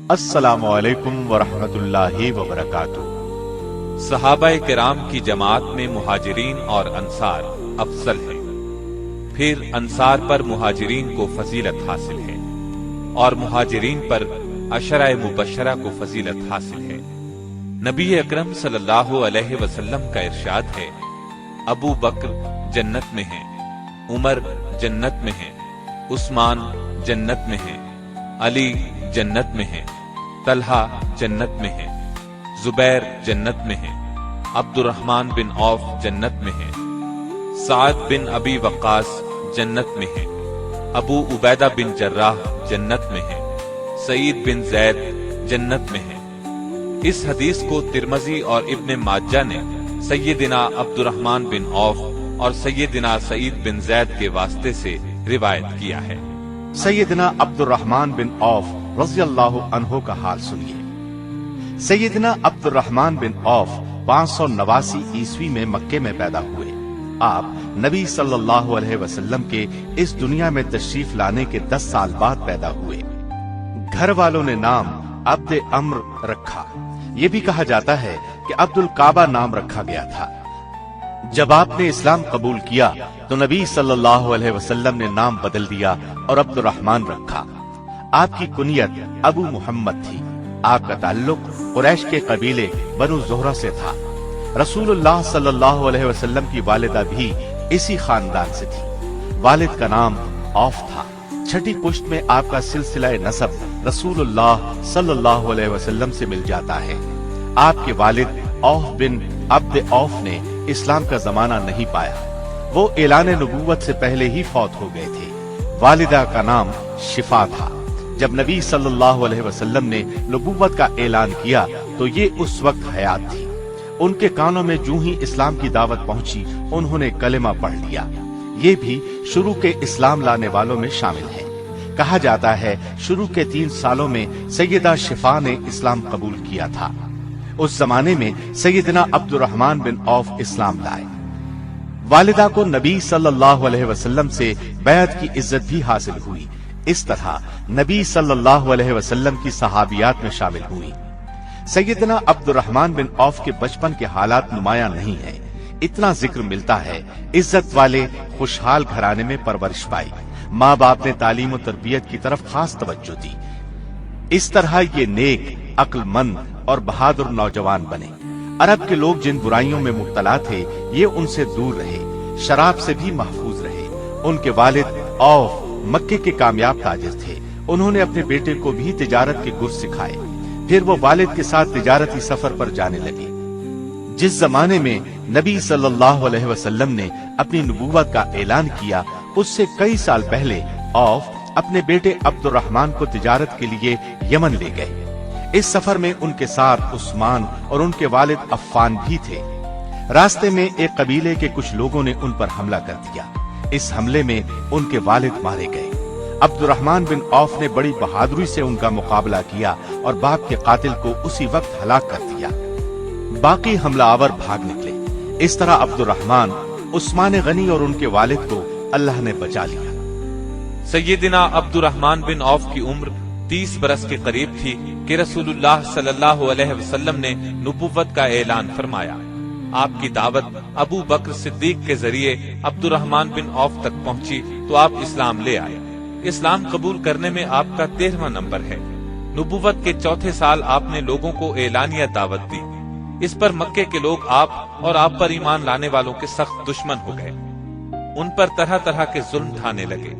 अस्सलामु अलैकुम वरहमतुल्लाहि वबरकातुह। सहाबा किराम की जमात में मुहाजिरीन और अंसार अफजल है, फिर अंसार पर मुहाजिरीन को फजीलत हासिल है और मुहाजिरीन पर अशरा मुबशरा को फजीलत हासिल है। नबी अकरम सल्लल्लाहु अलैहि वसल्लम का इरशाद है, अबू बकर जन्नत में है, उमर जन्नत में है, उस्मान जन्नत में है, अली जन्नत में है, तलहा जन्नत में है, जुबैर जन्नत में है, अब्दुर्रहमान बिन औफ जन्नत में है, साद बिन अबी वक्कास जन्नत में है, अबू उबैदा बिन जर्राह जन्नत में है, सईद बिन जैद जन्नत में है। इस हदीस को तिरमिज़ी और इब्ने माजा ने सैयदिना अब्दुर्रहमान बिन औफ और सैयदिना सईद बिन जैद के वास्ते से रिवायत किया है। सैयदना अब्दुर्रहमान बिन औफ रज़ियल्लाहु अन्हु का हाल सुनिए। सैयदना अब्दुर्रहमान बिन औफ 589 ईस्वी में मक्के में पैदा हुए। आप नबी सल्लल्लाहु अलैहि वसल्लम के इस दुनिया में तशरीफ लाने के 10 साल बाद पैदा हुए। घर वालों ने नाम अब्द अम्र रखा। ये भी कहा जाता है कि अब्दुल काबा नाम रखा गया था। जब आपने इस्लाम कबूल किया तो नबी सल्लल्लाहु अलैहि वसल्लम ने नाम बदल दिया और अब्दुर्रहमान रखा। आपकी कुनियत अबू मुहम्मद थी। आपका ताल्लुक कुरैश के कबीले बनु ज़ोहरा से था। रसूलुल्लाह सल्लल्लाहु अलैहि वसल्लम की वालिदा भी इसी खानदान से थी। वालिद का नाम औफ था। छठी पुश्त में आपका सिलसिला नसब रसूलुल्लाह सल्लल्लाहु अलैहि वसल्लम से मिल जाता है। आपके वालिद औफ बिन अब्द औफ ने इस्लाम का जमाना नहीं पाया। वो ऐलान नबूवत से पहले ही फौत हो गए थे। वालिदा का नाम शिफा था। जब नबी सल्लल्लाहु अलैहि वसल्लम ने नबूवत का ऐलान किया तो ये उस वक्त हयात थी। उनके कानों में जूं ही इस्लाम की दावत पहुंची, उन्होंने कलेमा पढ़ लिया। ये भी शुरू के इस्लाम लाने वालों में शामिल है। कहा जाता है शुरू के 3 सालों में सैयदा शिफा ने इस्लाम कबूल किया था। उस जमाने में सैयदना अब्दुर्रहमान बिन औफ इस्लाम लाए। वालिदा को नबी सल्लल्लाहु अलैहि वसल्लम से बैत की इज्जत भी हासिल हुई। इस तरह नबी सल्लल्लाहु अलैहि वसल्लम की सहाबियात में शामिल हुई। सैयदना अब्दुर्रहमान बिन औफ के बचपन के हालात नुमाया नहीं है। इतना जिक्र मिलता है, इज्जत वाले खुशहाल घराने में परवरिश पाई। माँ बाप ने तालीम और तरबियत की तरफ खास तवज्जो दी। इस तरह ये नेक, अक्लमंद और बहादुर नौजवान बने। अरब के लोग जिन बुराइयों में मुब्तला थे, ये उनसे दूर रहे, शराब से भी महफूज रहे। उनके वालिद औफ मक्के के कामयाब ताजिर थे। उन्होंने अपने बेटे को भी तिजारत के गुर सिखाए। फिर वो वालिद के साथ तिजारती सफर पर जाने लगे। जिस जमाने में नबी सल्लल्लाहु अलैहि वसल्लम ने अपनी नबूवत का ऐलान किया, उससे कई साल पहले औफ अपने बेटे अब्दुर्रहमान को तिजारत के लिए यमन ले गए। इस सफर में उनके साथ उस्मान और उनके वालिद अफ़्फ़ान भी थे। रास्ते में एक कबीले के कुछ लोगों ने उन पर हमला कर दिया। इस हमले में उनके वालिद मारे गए। अब्दुर्रहमान बिन औफ ने बड़ी बहादुरी से उनका मुकाबला किया और बाप के कातिल को उसी वक्त हलाक कर दिया। बाकी हमलावर भाग निकले। इस तरह अब्दुर्रहमान, उस्मान गनी और उनके वालिद को अल्लाह ने बचा लिया। सैयदिना अब्दुर्रहमान बिन औफ की उम्र 30 बरस के करीब थी कि रसूलुल्लाह सल्लल्लाहु अलैहि वसल्लम ने नबूवत का ऐलान फरमाया। आपकी दावत अबू बकर सिद्दीक के जरिए अब्दुर्रहमान बिन औफ तक पहुंची तो आप इस्लाम ले आए। इस्लाम कबूल करने में आपका 13वां नंबर है। नबूवत के 4थे साल आपने लोगों को ऐलानिया दावत दी। इस पर मक्के के लोग आप और आप पर ईमान लाने वालों के सख्त दुश्मन हो गए। उन पर तरह तरह के जुल्म ढाने लगे।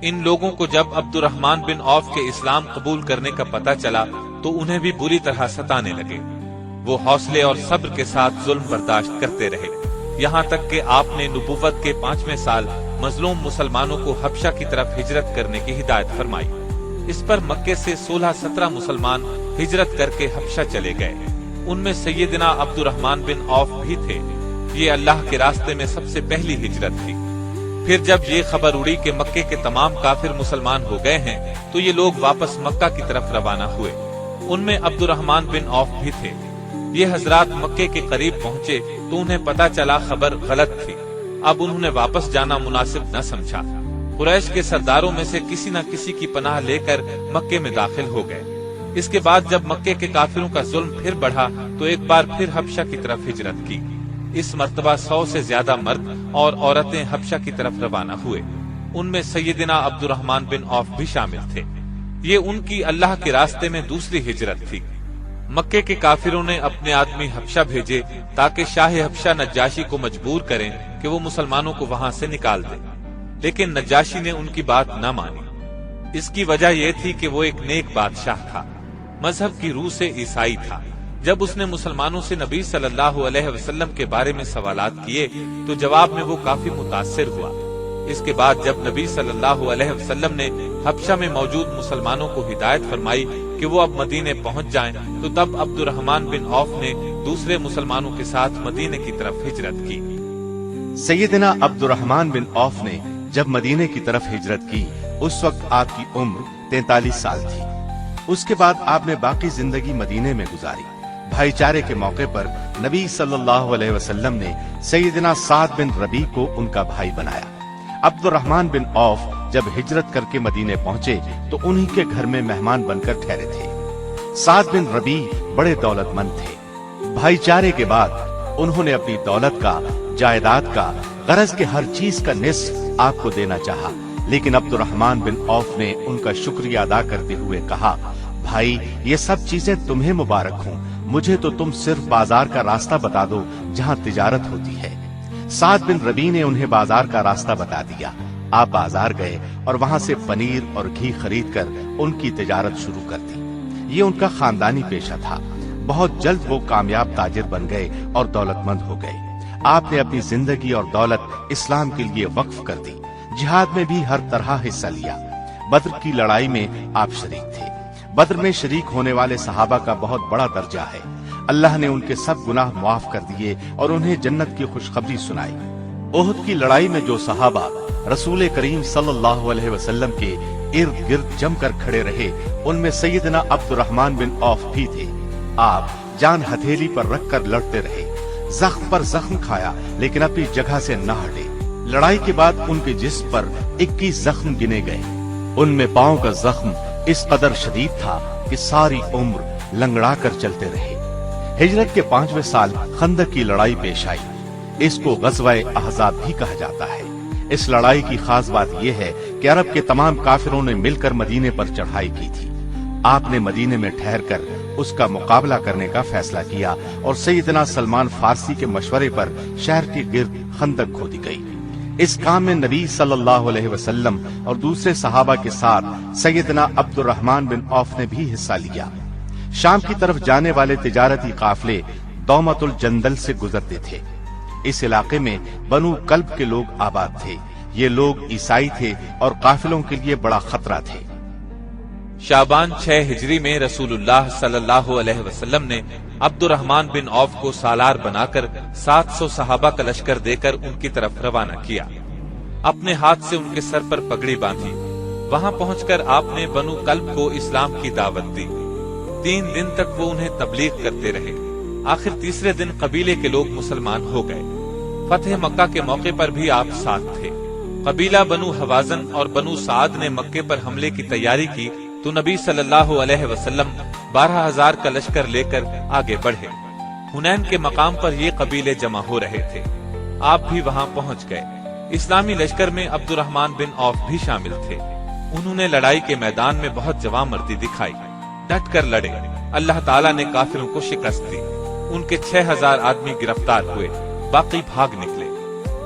इन लोगों को जब अब्दुर्रहमान बिन औफ के इस्लाम कबूल करने का पता चला तो उन्हें भी बुरी तरह सताने लगे। वो हौसले और सब्र के साथ जुल्म बर्दाश्त करते रहे, यहाँ तक कि आपने नबूवत के 5वें साल मजलूम मुसलमानों को हबशा की तरफ हिजरत करने की हिदायत फरमाई। इस पर मक्के से 16-17 मुसलमान हिजरत करके हबशा चले गए। उनमें सैयदना अब्दुर्रहमान बिन औफ भी थे। ये अल्लाह के रास्ते में सबसे पहली हिजरत थी। फिर जब ये खबर उड़ी कि मक्के के तमाम काफिर मुसलमान हो गए हैं तो ये लोग वापस मक्का की तरफ रवाना हुए। उनमें अब्दुर्रहमान बिन औफ भी थे। ये हजरात मक्के के करीब पहुंचे तो उन्हें पता चला खबर गलत थी। अब उन्होंने वापस जाना मुनासिब न समझा। कुरैश के सरदारों में से किसी न किसी की पनाह लेकर मक्के में दाखिल हो गए। اس کے بعد جب مکے کے کافروں کا ظلم پھر بڑھا تو ایک بار پھر حبشہ کی طرف ہجرت کی۔ اس مرتبہ 100 سے زیادہ مرد اور عورتیں حبشہ کی طرف روانہ ہوئے۔ ان میں سیدنا عبد الرحمن بن عوف بھی شامل تھے۔ یہ ان کی اللہ کے راستے میں دوسری ہجرت تھی۔ مکے کے کافروں نے اپنے آدمی حبشہ بھیجے تاکہ شاہ حبشہ نجاشی کو مجبور کریں کہ وہ مسلمانوں کو وہاں سے نکال دیں، لیکن نجاشی نے ان کی بات نہ مانی۔ اس کی وجہ یہ تھی کہ وہ ایک نیک بادشاہ تھا، مذہب کی روح سے عیسائی تھا۔ جب اس نے مسلمانوں سے نبی صلی اللہ علیہ وسلم کے بارے میں سوالات کیے تو جواب میں وہ کافی متاثر ہوا۔ اس کے بعد جب نبی صلی اللہ علیہ وسلم نے حبشہ میں موجود مسلمانوں کو ہدایت فرمائی کہ وہ اب مدینے پہنچ جائیں تو تب عبد الرحمن بن عوف نے دوسرے مسلمانوں کے ساتھ مدینے کی طرف ہجرت کی۔ سیدنا عبد الرحمن بن عوف نے جب مدینے کی طرف ہجرت کی اس وقت آپ کی عمر 43 سال تھی۔ اس کے بعد آپ نے باقی زندگی مدینے میں گزاری۔ بھائی چارے کے موقع پر نبی صلی اللہ علیہ وسلم نے سیدنا سعد بن ربیع کو ان کا بھائی بنایا۔ عبد الرحمن بن عوف جب ہجرت کر کے مدینے پہنچے تو انہی کے گھر میں مہمان بن کر ٹھہرے تھے۔ سعد بن ربیع بڑے دولت مند تھے۔ بھائی چارے کے بعد انہوں نے اپنی دولت کا، جائیداد کا، غرض کے ہر چیز کا نصف آپ کو دینا چاہا، لیکن عبد الرحمن بن عوف نے ان کا شکریہ ادا کرتے ہوئے کہا، بھائی یہ سب چیزیں تمہیں مبارک ہوں، مجھے تو تم صرف بازار کا راستہ بتا دو جہاں تجارت ہوتی ہے۔ سعد بن ربیع نے انہیں بازار کا راستہ بتا دیا۔ آپ بازار گئے اور وہاں سے پنیر اور گھی خرید کر ان کی تجارت شروع کر دی۔ یہ ان کا خاندانی پیشہ تھا۔ بہت جلد وہ کامیاب تاجر بن گئے اور دولت مند ہو گئے۔ آپ نے اپنی زندگی اور دولت اسلام کے لیے وقف کر دی۔ جہاد میں بھی ہر طرح حصہ لیا۔ بدر کی لڑائی میں آپ شریک تھے۔ بدر میں شریک ہونے والے صحابہ کا بہت بڑا درجہ ہے۔ اللہ نے ان کے سب گناہ معاف کر دیے اور انہیں جنت کی خوشخبری سنائی۔ احد کی لڑائی میں جو صحابہ رسول کریم صلی اللہ علیہ وسلم کے ارد گرد جم کر کھڑے رہے ان میں سیدنا عبد الرحمن بن عوف بھی تھے۔ آپ جان ہتھیلی پر رکھ کر لڑتے رہے، زخم پر زخم کھایا لیکن اپنی جگہ سے نہ ہٹے۔ لڑائی کے بعد ان کے جسم پر 21 زخم گنے گئے۔ ان میں پاؤں کا زخم اس قدر شدید تھا کہ ساری عمر لنگڑا کر چلتے رہے۔ ہجرت کے 5ویں سال خندق کی لڑائی پیش آئی۔ اس کو غزوہ احزاب بھی کہا جاتا ہے۔ اس لڑائی کی خاص بات یہ ہے کہ عرب کے تمام کافروں نے مل کر مدینے پر چڑھائی کی تھی۔ آپ نے مدینے میں ٹھہر کر اس کا مقابلہ کرنے کا فیصلہ کیا اور سیدنا سلمان فارسی کے مشورے پر شہر کے گرد خندق کھودی گئی۔ اس کام میں نبی صلی اللہ علیہ وسلم اور دوسرے صحابہ کے ساتھ سیدنا عبد الرحمن بن عوف نے بھی حصہ لیا۔ شام کی طرف جانے والے تجارتی قافلے دومت الجندل سے گزرتے تھے۔ اس علاقے میں بنو کلب کے لوگ آباد تھے۔ یہ لوگ عیسائی تھے اور قافلوں کے لیے بڑا خطرہ تھے۔ شعبان 6 ہجری میں رسول اللہ صلی اللہ علیہ وسلم نے عبد الرحمن بن عوف کو سالار بنا کر 700 صحابہ کا لشکر دے کر ان کی طرف روانہ کیا۔ اپنے ہاتھ سے ان کے سر پر پگڑی باندھی۔ وہاں پہنچ کر آپ نے بنو کلب کو اسلام کی دعوت دی۔ 3 دن تک وہ انہیں تبلیغ کرتے رہے۔ آخر تیسرے دن قبیلے کے لوگ مسلمان ہو گئے۔ فتح مکہ کے موقع پر بھی آپ ساتھ تھے۔ قبیلہ بنو حوازن اور بنو سعد نے مکے پر حملے کی تیاری کی تو نبی صلی اللہ علیہ وسلم 12,000 کا لشکر لے کر آگے بڑھے۔ حنین کے مقام پر یہ قبیلے جمع ہو رہے تھے۔ آپ بھی وہاں پہنچ گئے۔ اسلامی لشکر میں عبد الرحمن بن عوف بھی شامل تھے۔ انہوں نے لڑائی کے میدان میں بہت جواں مردی دکھائی، ڈٹ کر لڑے۔ اللہ تعالیٰ نے کافروں کو شکست دی۔ ان کے 6,000 آدمی گرفتار ہوئے، باقی بھاگ نکلے۔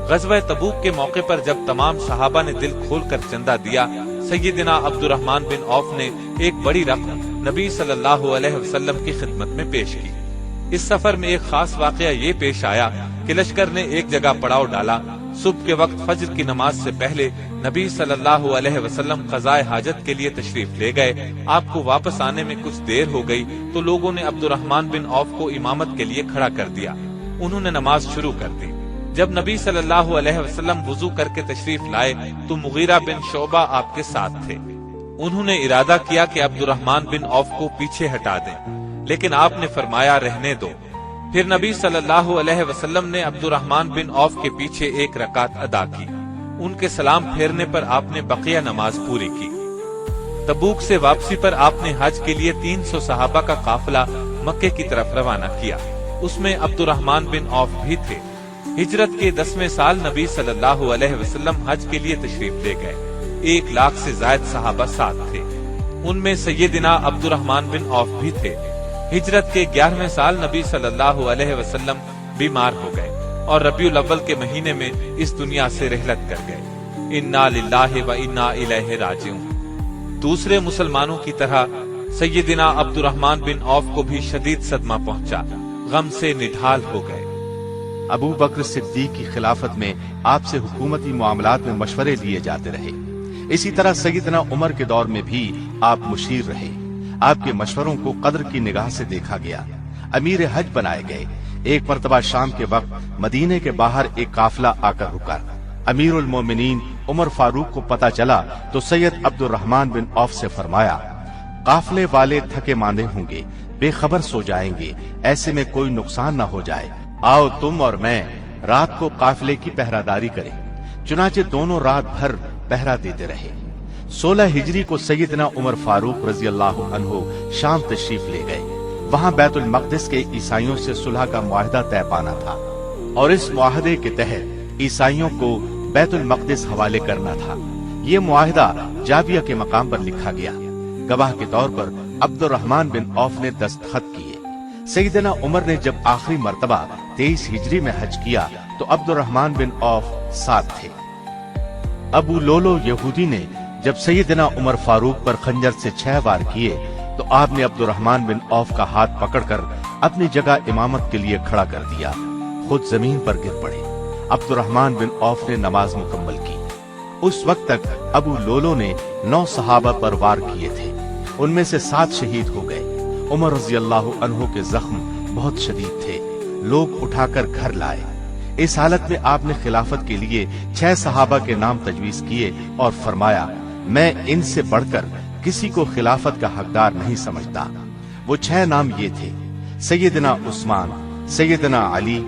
غزوہ تبوک کے موقع پر جب تمام صحابہ نے دل کھول کر چندہ دیا، سیدنا عبد الرحمن بن عوف نے ایک بڑی رقم نبی صلی اللہ علیہ وسلم کی خدمت میں پیش کی۔ اس سفر میں ایک خاص واقعہ یہ پیش آیا کہ لشکر نے ایک جگہ پڑاؤ ڈالا۔ صبح کے وقت فجر کی نماز سے پہلے نبی صلی اللہ علیہ وسلم قضائے حاجت کے لیے تشریف لے گئے۔ آپ کو واپس آنے میں کچھ دیر ہو گئی تو لوگوں نے عبد الرحمن بن عوف کو امامت کے لیے کھڑا کر دیا۔ انہوں نے نماز شروع کر دی۔ جب نبی صلی اللہ علیہ وسلم وضو کر کے تشریف لائے تو مغیرہ بن شعبہ آپ کے ساتھ تھے۔ انہوں نے ارادہ کیا کہ عبد الرحمن بن عوف کو پیچھے ہٹا دیں، لیکن آپ نے فرمایا رہنے دو۔ پھر نبی صلی اللہ علیہ وسلم نے عبد الرحمن بن عوف کے پیچھے ایک رکعت ادا کی۔ ان کے سلام پھیرنے پر آپ نے بقیہ نماز پوری کی۔ तबूक से वापसी पर आपने हज के लिए 300 सहाबा का काफिला मक्के की तरफ रवाना किया। उसमें अब्दुर्रहमान बिन औफ भी थे। हिजरत के 10वें साल नबी सल्लल्लाहु अलैहि वसल्लम हज के लिए तशरीफ ले गए। 1 लाख से ज्यादा सहाबा साथ थे। उनमें सैयदना अब्दुर्रहमान बिन औफ भी थे। हिजरत के 11वें साल नबी सल्लल्लाहु अलैहि वसल्लम बीमार हो गए और रबीउल अव्वल के महीने में इस दुनिया से रहलत कर गए। इन्ना लिल्लाहि व इन्ना इलैहि राजिऊन। दूसरे मुसलमानों की तरह सैयदना अब्दुर्रहमान बिन औफ को भी शदीद सदमा पहुंचा। गम से निढाल हो गए। अबू बकर सिद्दीक की खिलाफत में आपसे हुकूमती मामलात में मशवरे लिए जाते रहे। इसी तरह सैयदना उमर के दौर में भी आप मुशीर रहे। आपके मशवरों को कदर की निगाह से देखा गया। अमीर हज बनाए गए। एक मर्तबा शाम के वक्त मदीने के बाहर एक काफिला आकर रुका। अमीरुल मोमिनीन उमर फारूक को पता चला तो सैयद अब्दुर्रहमान बिन औफ से फरमाया, काफिले वाले थके मांदे होंगे, बेखबर सो जाएंगे, ऐसे में कोई नुकसान न हो जाए। आओ तुम और मैं रात को काफिले की पहरादारी करें। चुनाचे दोनों रात भर पहरा देते रहे। 16 हिजरी को सैयदना उमर फारूक रजी अल्लाह अन्हु शाम तशरीफ ले गए। वहां बैतुल मक़दिस के ईसाइयों से सुलह का मुआहदा तय पाना था और इस मुआहदे के तहत ईसाइयों को बैतुल मक़दिस हवाले करना था। ये मुआहदा जाबिया के मकाम पर लिखा गया। गवाह के तौर पर अब्दुर्रहमान बिन औफ ने दस्तखत किए। सैयदना उमर ने जब आखिरी मर्तबा 23 हिजरी में हज किया तो अब्दुर्रहमान बिन औफ साथ थे। अबू लोलो यहूदी ने जब सैयदना उमर फारूक पर खंजर से 6 वार किए तो आपने अब्दुर्रहमान बिन औफ का हाथ पकड़कर अपनी जगह इमामत के लिए खड़ा कर दिया। खुद जमीन पर गिर पड़े। अब्दुर्रहमान बिन औफ ने नमाज मुकम्मल की। उस वक्त तक अबू लोलो ने 9 सहाबा पर वार किए थे। उनमें से 7 शहीद हो गए। उमर रज़ी अल्लाह अन्हु के जख्म बहुत शदीद थे। लोग उठाकर घर लाए। इस हालत में आपने खिलाफत के लिए 6 सहाबा के नाम तजवीज किए और फरमाया, मैं इनसे बढ़कर किसी को खिलाफत का हकदार नहीं समझता। वो 6 नाम ये थे, सैयदना उस्मान, सैयदना अली,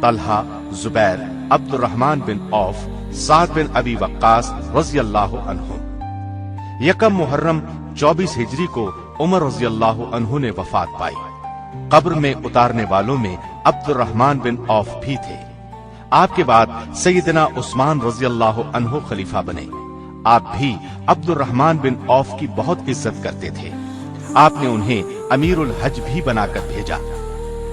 तलहा, जुबैर, अब्दुर्रहमान बिन औफ, साद बिन अबी वक्कास रज़ी अल्लाह अन्हु। यकम मुहर्रम 24 हिजरी को उमर रज़ी अल्लाह अन्हु ने वफात पाई। कब्र में उतारने वालों में अब्दुर्रहमान बिन औफ भी थे। आपके बाद सैयदना उस्मान रज़ी अल्लाह अन्हु खलीफा बने। आप भी अब्दुर्रहमान बिन औफ की बहुत इज्जत करते थे। आपने उन्हें अमीरुल हज भी बनाकर भेजा।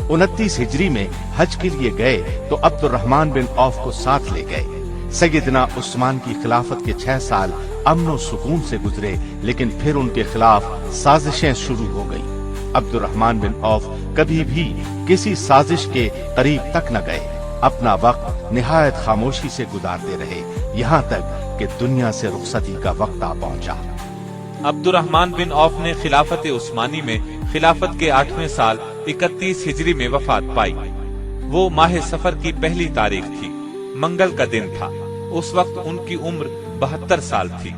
29 हिजरी में हज के लिए गए तो अब्दुर्रहमान बिन औफ को साथ ले गए। सैयदना उस्मान की खिलाफत के 6 साल अमन और सुकून से गुजरे, लेकिन फिर उनके खिलाफ साजिशें शुरू हो गई। अब्दुर्रहमान बिन औफ कभी भी किसी साजिश के करीब तक न गए। अपना वक्त निहायत खामोशी से गुजारते रहे, यहाँ तक कि दुनिया से रुखसती का वक्त आ पहुंचा। अब्दुर्रहमान बिन औफ ने खिलाफत उस्मानी में खिलाफत के 8वें साल 31 हिजरी में वफात पाई। वो माह सफर की पहली तारीख थी। मंगल का दिन था। उस वक्त उनकी उम्र 72 साल थी।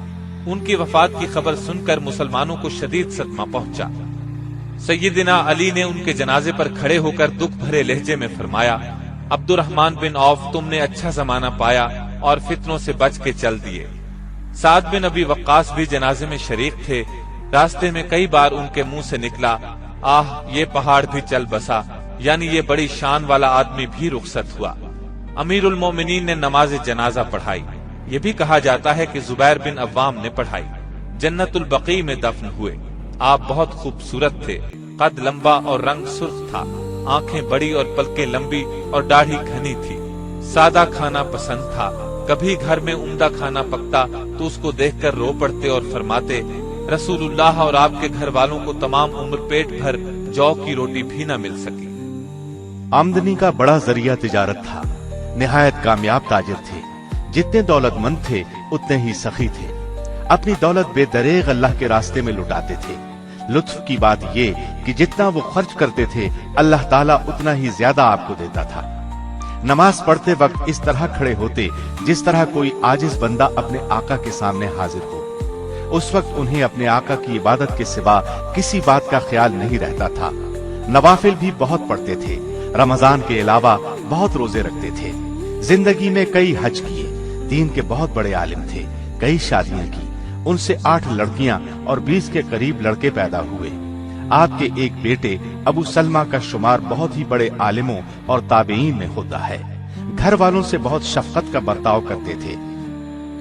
उनकी वफात की खबर सुनकर मुसलमानों को शदीद सदमा पहुंचा। सैयदना अली ने उनके जनाजे पर खड़े होकर दुख भरे लहजे में फरमाया, अब्दुर्रहमान बिन औफ, तुमने अच्छा जमाना पाया और फितनों से बच के चल दिए। साद बिन अबी वक्कास भी जनाजे में शरीक थे। रास्ते में कई बार उनके मुंह से निकला, आह, ये पहाड़ भी चल बसा, यानी ये बड़ी शान वाला आदमी भी रुखसत हुआ। अमीरुल मोमिनीन ने नमाज जनाजा पढ़ाई। ये भी कहा जाता है कि जुबैर बिन अव्वाम ने पढ़ाई। जन्नतुल बकी में दफन हुए। आप बहुत खूबसूरत थे। कद लंबा और रंग सुर्ख था। आंखें बड़ी और पलकें लंबी और दाढ़ी घनी थी। सादा खाना पसंद था। कभी घर में उम्दा खाना पकता तो उसको देखकर रो पड़ते और फरमाते, रसूलुल्लाह और आपके घर वालों को तमाम उम्र पेट भर जौ की रोटी भी न मिल सकी। आमदनी का बड़ा जरिया तिजारत था। निहायत कामयाब ताजिर थे। जितने दौलतमंद थे उतने ही सखी थे। अपनी दौलत बेदरेग अल्लाह के रास्ते में लुटाते थे। लुत्फ की बात ये कि जितना वो खर्च करते थे अल्लाह ताला उतना ही ज्यादा आपको देता था। नमाज पढ़ते वक्त इस तरह खड़े होते जिस तरह कोई आजिज बंदा अपने आका के सामने हाजिर हो। उस वक्त उन्हें अपने आका की इबादत के सिवा किसी बात का ख्याल नहीं रहता था। नवाफिल भी बहुत पढ़ते थे। रमजान के अलावा बहुत रोजे रखते थे। जिंदगी में कई हज किए। दीन के बहुत बड़े आलिम थे। कई शादियां की। उनसे 8 लड़कियां और 20 के करीब लड़के पैदा हुए। आपके एक बेटे अबू सलमा का शुमार बहुत ही बड़े आलिमों और ताबेईन में होता है। घर वालों से बहुत शफकत का बर्ताव करते थे।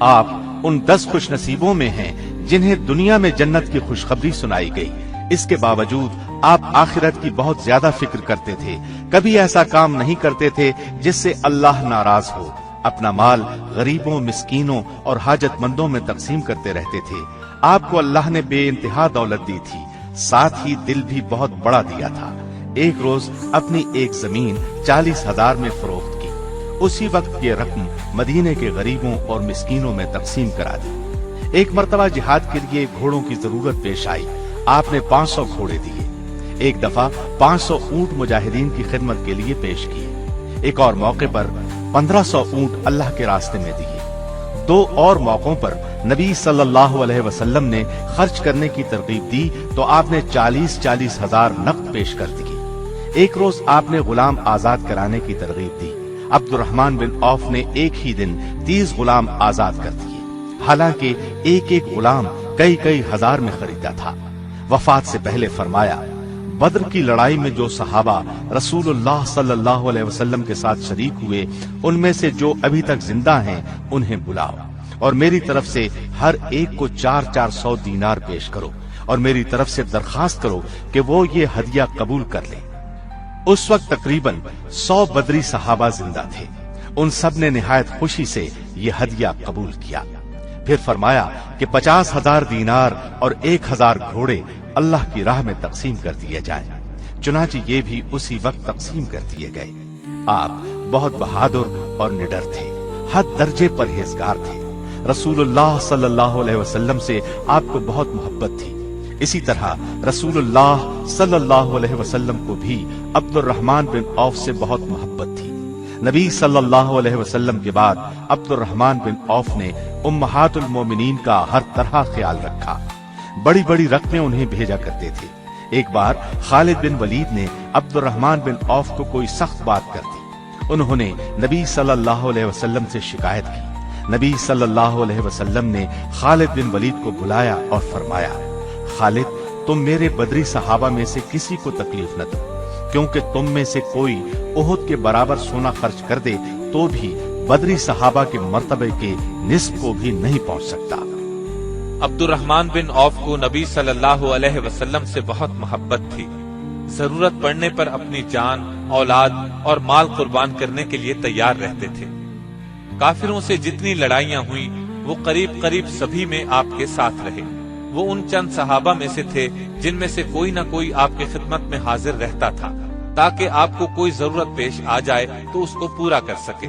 आप उन 10 खुशनसीबों में हैं जिन्हें दुनिया में जन्नत की खुशखबरी सुनाई गई। इसके बावजूद आप आखिरत की बहुत ज्यादा फिक्र करते थे। कभी ऐसा काम नहीं करते थे जिससे अल्लाह नाराज हो। अपना माल गरीबों, मिस्कीनों और हाजतमंदों में तकसीम करते रहते थे। आपको अल्लाह ने बेइंतहा दौलत दी थी, साथ ही दिल भी बहुत बड़ा दिया था। एक रोज अपनी एक जमीन 40,000 में फरोख्त की। उसी वक्त ये रकम मदीने के गरीबों और मिस्कीनों में तकसीम करा दी। एक मर्तबा जिहाद के लिए घोड़ों की जरूरत पेश आई। आपने 500 घोड़े दिए। एक दफा 500 ऊंट मुजाहिदीन की खिदमत के लिए पेश किए। एक और मौके पर 1500 ऊंट अल्लाह के रास्ते में दिए। 2 और मौकों पर नबी सल्लल्लाहु अलैहि वसल्लम ने खर्च करने की तरगीब दी तो आपने 40-40 हजार नकद पेश कर दिए। एक रोज आपने गुलाम आजाद कराने की तरगीब दी। अब्दुर्रहमान बिन औफ ने एक ही दिन 30 गुलाम आजाद कर दिए। हालांकि एक एक गुलाम कई हजार में खरीदा था। वफात से पहले फरमाया, बद्र की लड़ाई में जो सहाबा रसूलुल्लाह सल्लल्लाहु अलैहि वसल्लम के साथ शरीक हुए, उनमें से जो अभी तक जिंदा हैं उन्हें बुलाओ और मेरी तरफ से हर एक को 400 दीनार पेश करो और मेरी तरफ से दरखास्त करो कि वो ये हदिया कबूल कर ले। उस वक्त तकरीबन 100 बदरी सहाबा जिंदा थे। उन सब ने निहायत खुशी से ये हदिया कबूल किया। फिर फरमाया कि 50,000 दीनार और 1,000 घोड़े अल्लाह की राह में तकसीम कर दिए जाएं। चुनांचे ये भी उसी वक्त तकसीम कर दिए गए। आप बहुत बहादुर और निडर थे, हद दर्जे परहेजगार थे। रसूलुल्लाह सल्लल्लाहु अलैहि वसल्लम से आपको बहुत मोहब्बत थी। इसी तरह रसूलुल्लाह सल्लल्लाहु अलैहि वसल्लम को भी अब्दुर्रहमान बिन औफ से बहुत मोहब्बत थी। नबी सल्लल्लाहु अलैहि वसल्लम के बाद अब्दुर्रहमान बिन औफ ने उम्महातुल मोमिनीन का हर तरह ख्याल रखा। बड़ी बड़ी रकमें उन्हें भेजा करते थे। एक बार खालिद बिन वलीद ने अब्दुर्रहमान बिन औफ को कोई सख्त बात कर दी। उन्होंने नबी सल्लल्लाहु अलैहि वसल्लम से शिकायत की। नबी सल्लल्लाहु अलैहि वसल्लम ने खालिद बिन वलीद को बुलाया और फरमाया, खालिद, तुम मेरे बदरी सहाबा में से किसी को तकलीफ न दो, क्योंकि तुम में से कोई उहुद के बराबर सोना खर्च कर दे तो भी बदरी सहाबा के मर्तबे के निस्फ को भी नहीं पहुंच सकता। अब्दुर्रहमान बिन औफ को नबी सल्लल्लाहु अलैहि वसल्लम से बहुत मोहब्बत थी। जरूरत पड़ने पर अपनी जान, औलाद और माल कुर्बान करने के लिए तैयार रहते थे। काफिरों से जितनी लड़ाइयां हुई वो करीब करीब सभी में आपके साथ रहे। वो उन चंद सहाबा में से थे जिनमें से कोई न कोई आपकी खिदमत में हाजिर रहता था, ताकि आपको कोई जरूरत पेश आ जाए तो उसको पूरा कर सके।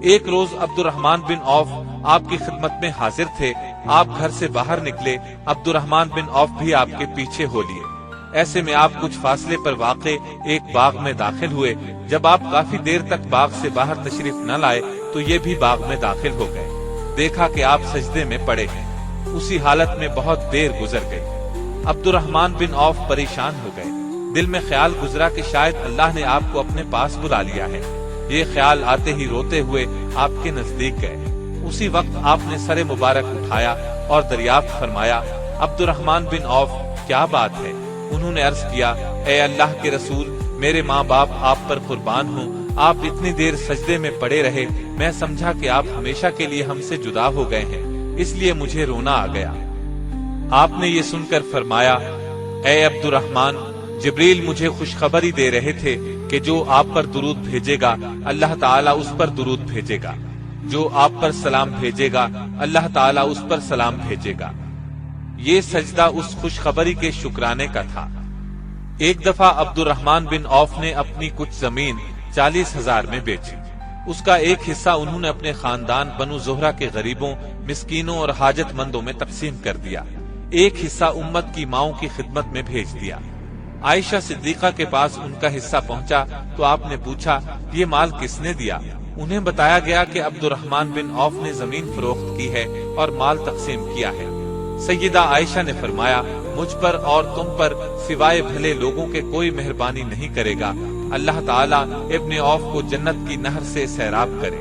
एक रोज अब्दुर्रहमान बिन औफ आपकी खिदमत में हाजिर थे। आप घर से बाहर निकले, अब्दुर्रहमान बिन औफ भी आपके पीछे हो लिए। ऐसे में आप कुछ फासले पर वाक़े एक बाग में दाखिल हुए। जब आप काफी देर तक बाग से बाहर तशरीफ न लाए तो ये भी बाग में दाखिल हो गए। देखा कि आप सजदे में पड़े हैं। उसी हालत में बहुत देर गुजर गई। अब्दुर्रहमान बिन औफ परेशान हो गए। दिल में ख्याल गुजरा कि शायद अल्लाह ने आपको अपने पास बुला लिया है। ये ख्याल आते ही रोते हुए आपके नजदीक गए। उसी वक्त आपने सरे मुबारक उठाया और दरियाफ्त फरमाया, अब्दुर्रहमान बिन औफ, क्या बात है? उन्होंने अर्ज किया, ए अल्लाह के रसूल, मेरे माँ बाप आप पर कुर्बान हों। आप इतनी देर सजदे में पड़े रहे, मैं समझा कि आप हमेशा के लिए हमसे जुदा हो गए हैं, इसलिए मुझे रोना आ गया। आपने ये सुनकर फरमाया, ए अब्दुर्रहमान, जिब्रील मुझे खुशखबरी दे रहे थे कि जो आप पर दुरूद भेजेगा अल्लाह ताला उस पर दुरूद भेजेगा, जो आप पर सलाम भेजेगा अल्लाह ताला उस पर सलाम भेजेगा। ये सजदा उस खुशखबरी के शुक्राने का था। एक दफा अब्दुर्रहमान बिन औफ ने अपनी कुछ जमीन 40,000 में बेची। उसका एक हिस्सा उन्होंने अपने खानदान बनु जोहरा के गरीबों, मिस्कीनों और हाजतमंदों में तकसीम कर दिया। एक हिस्सा उम्मत की माओं की खिदमत में भेज दिया। आयशा सिद्दीका के पास उनका हिस्सा पहुंचा तो आपने पूछा, ये माल किसने दिया? उन्हें बताया गया कि अब्दुर्रहमान बिन औफ ने जमीन फरोख्त की है और माल तकसीम किया है। सैयदा आयशा ने फरमाया, मुझ पर और तुम पर सिवाय भले लोगों के कोई मेहरबानी नहीं करेगा। अल्लाह ताला इब्ने औफ को जन्नत की नहर से सैराब करे।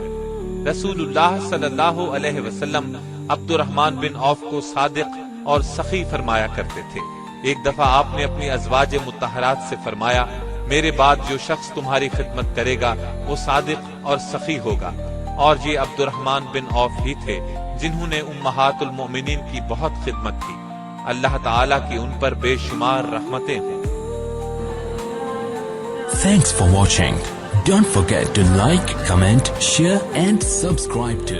रसूलुल्लाह सल्लल्लाहु अलैहि वसल्लम عبد الرحمن بن عوف کو صادق اور سخی فرمایا کرتے تھے۔ ایک دفعہ آپ نے اپنی ازواج مطہرات سے فرمایا، میرے بعد جو شخص تمہاری خدمت کرے گا وہ صادق اور سخی ہوگا، اور یہ عبد الرحمن بن عوف ہی تھے جنہوں نے امہات المؤمنین کی بہت خدمت کی۔ اللہ تعالیٰ کی ان پر بے شمار رحمتیں ہوں۔ Thanks for watching. Don't forget to like, comment, share and subscribe to